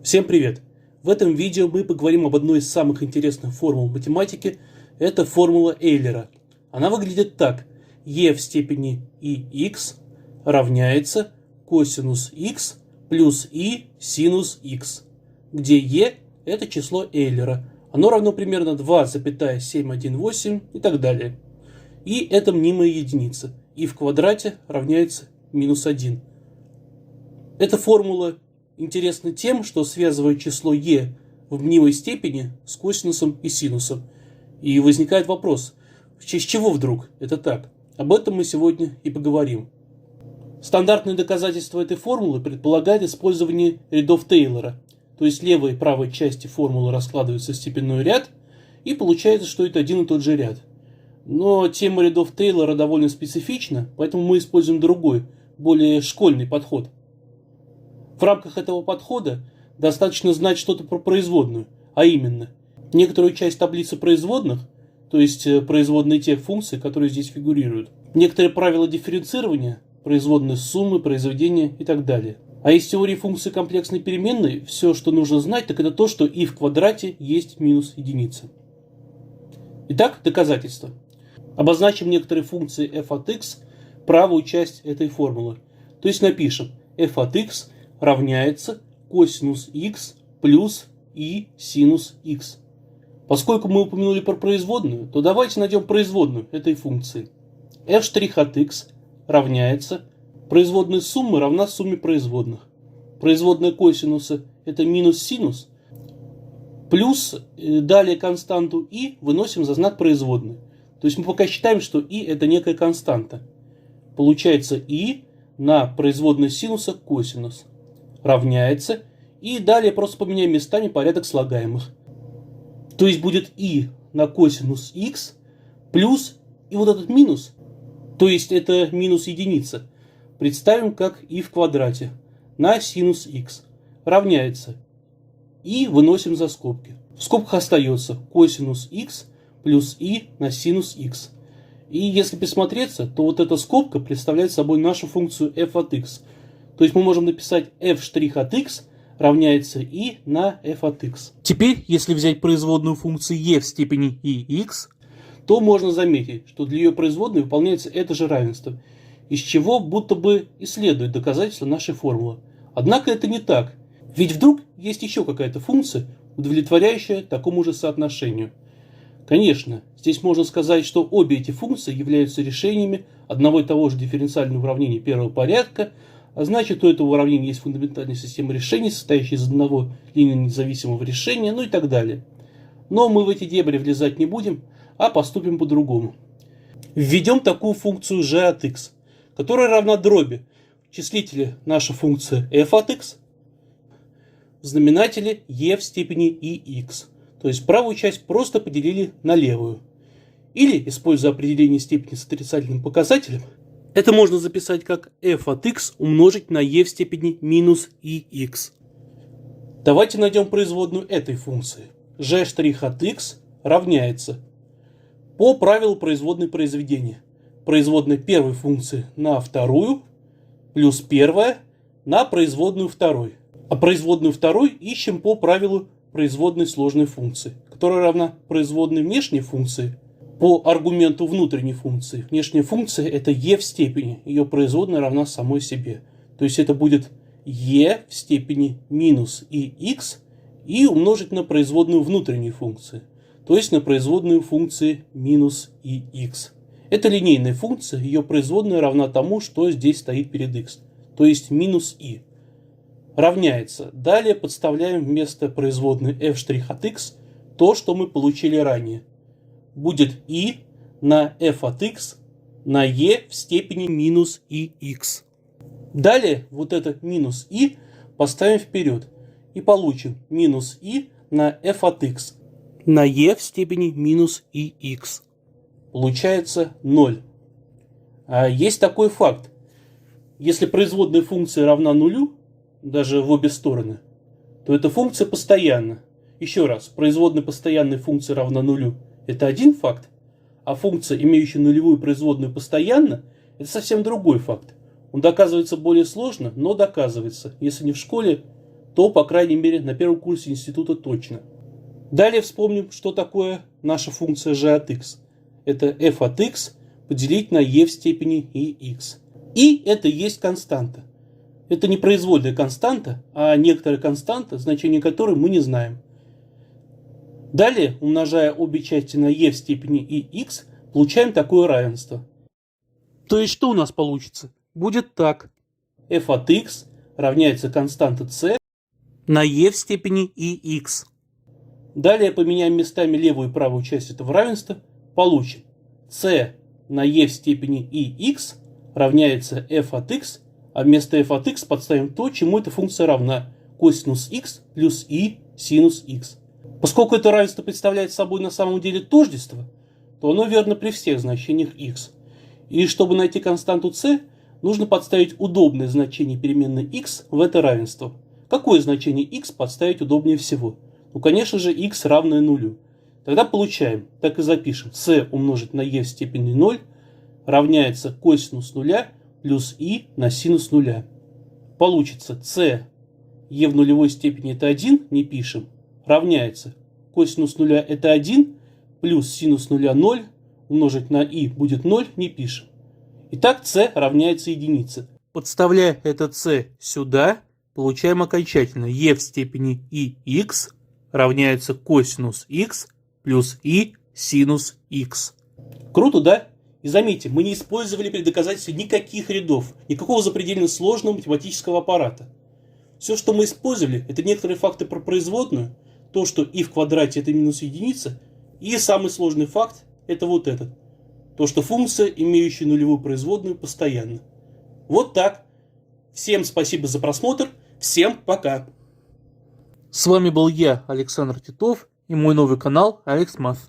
Всем привет! В этом видео мы поговорим об одной из самых интересных формул математики. Это формула Эйлера. Она выглядит так. e в степени ix равняется косинус x плюс и синус x, где e это число Эйлера. Оно равно примерно 2,718 и так далее. И это мнимая единица. И в квадрате равняется минус 1. Эта формула интересна тем, что связывает число e в мнимой степени с косинусом и синусом. И возникает вопрос, в честь чего вдруг это так? Об этом мы сегодня и поговорим. Стандартное доказательство этой формулы предполагает использование рядов Тейлора. То есть левая и правая части формулы раскладываются в степенной ряд, и получается, что это один и тот же ряд. Но тема рядов Тейлора довольно специфична, поэтому мы используем другой, более школьный подход. В рамках этого подхода достаточно знать что-то про производную, а именно некоторую часть таблицы производных, то есть производные тех функций, которые здесь фигурируют, некоторые правила дифференцирования, производные суммы, произведения и так далее. А из теории функции комплексной переменной все, что нужно знать, так это то, что и в квадрате есть минус единица. Итак, доказательство. Обозначим некоторые функции f от x, правую часть этой формулы. То есть напишем f от x равняется косинус x плюс и синус x. Поскольку мы упомянули про производную, то давайте найдем производную этой функции. f' от x равняется производная суммы равна сумме производных. Производная косинуса это минус синус, плюс далее константу и выносим за знак производной. То есть мы пока считаем, что и это некая константа. Получается и на производной синуса косинус равняется, и далее просто поменяем местами порядок слагаемых. То есть будет и на косинус x плюс и вот этот минус, то есть это минус единица, представим как и в квадрате на синус x равняется, и выносим за скобки. В скобках остается косинус x плюс и на синус x. И если присмотреться, то вот эта скобка представляет собой нашу функцию f от x. То есть мы можем написать f' от x равняется и на f от x. Теперь, если взять производную функции e в степени ix, то можно заметить, что для ее производной выполняется это же равенство, из чего будто бы и следует доказательство нашей формулы. Однако это не так, ведь вдруг есть еще какая-то функция, удовлетворяющая такому же соотношению. Конечно, здесь можно сказать, что обе эти функции являются решениями одного и того же дифференциального уравнения первого порядка, а значит, у этого уравнения есть фундаментальная система решений, состоящая из одного линейно независимого решения, ну и так далее. Но мы в эти дебри влезать не будем, а поступим по-другому. Введем такую функцию g от x, которая равна дроби. В числителе наша функция f от x, в знаменателе e в степени ix. То есть правую часть просто поделили на левую. Или, используя определение степени с отрицательным показателем, это можно записать как f от x умножить на e в степени минус ix. Давайте найдем производную этой функции. g' от x равняется по правилу производной произведения. Производная первой функции на вторую плюс первая на производную второй. А производную второй ищем по правилу производной сложной функции, которая равна производной внешней функции по аргументу внутренней функции. Внешняя функция это e в степени, ее производная равна самой себе. То есть это будет e в степени минус ix и умножить на производную внутренней функции, то есть на производную функции минус ix. Это линейная функция, ее производная равна тому, что здесь стоит перед x, то есть минус i. Равняется. Далее подставляем вместо производной f' от x то, что мы получили ранее. Будет и на f от x на e в степени минус ix. Далее вот это минус и поставим вперед и получим минус и на f от x на e в степени минус ix. Получается 0. А есть такой факт. Если производная функция равна нулю, даже в обе стороны, то эта функция постоянна. Еще раз, производная постоянной функции равна нулю. Это один факт, а функция, имеющая нулевую производную постоянно, это совсем другой факт. Он доказывается более сложно, но доказывается. Если не в школе, то, по крайней мере, на первом курсе института точно. Далее вспомним, что такое наша функция g от x. Это f от x поделить на e в степени ix. И это есть константа. Это не произвольная константа, а некоторая константа, значение которой мы не знаем. Далее, умножая обе части на e в степени ix, получаем такое равенство. То есть что у нас получится? Будет так. f от x равняется константа c на e в степени ix. Далее поменяем местами левую и правую часть этого равенства. Получим c на e в степени ix равняется f от x, а вместо f от x подставим то, чему эта функция равна. Косинус x плюс и синус x. Поскольку это равенство представляет собой на самом деле тождество, то оно верно при всех значениях x. И чтобы найти константу c, нужно подставить удобное значение переменной x в это равенство. Какое значение x подставить удобнее всего? Ну, конечно же, x равное нулю. Тогда получаем, так и запишем, c умножить на e в степени 0 равняется косинус нуля плюс и на синус нуля. Получится c, e в нулевой степени это 1, не пишем, равняется косинус нуля это 1, плюс синус нуля 0, умножить на и будет 0, не пишем. Итак, c равняется единице. Подставляя это c сюда, получаем окончательно e в степени ix равняется косинус x плюс и синус x. Круто, да? И заметьте, мы не использовали при доказательстве никаких рядов, никакого запредельно сложного математического аппарата. Все, что мы использовали, это некоторые факты про производную, то, что и в квадрате это минус единица, и самый сложный факт это вот этот, то, что функция, имеющая нулевую производную, постоянна. Вот так. Всем спасибо за просмотр, всем пока. С вами был я, Александр Титов, и мой новый канал Алекс Math.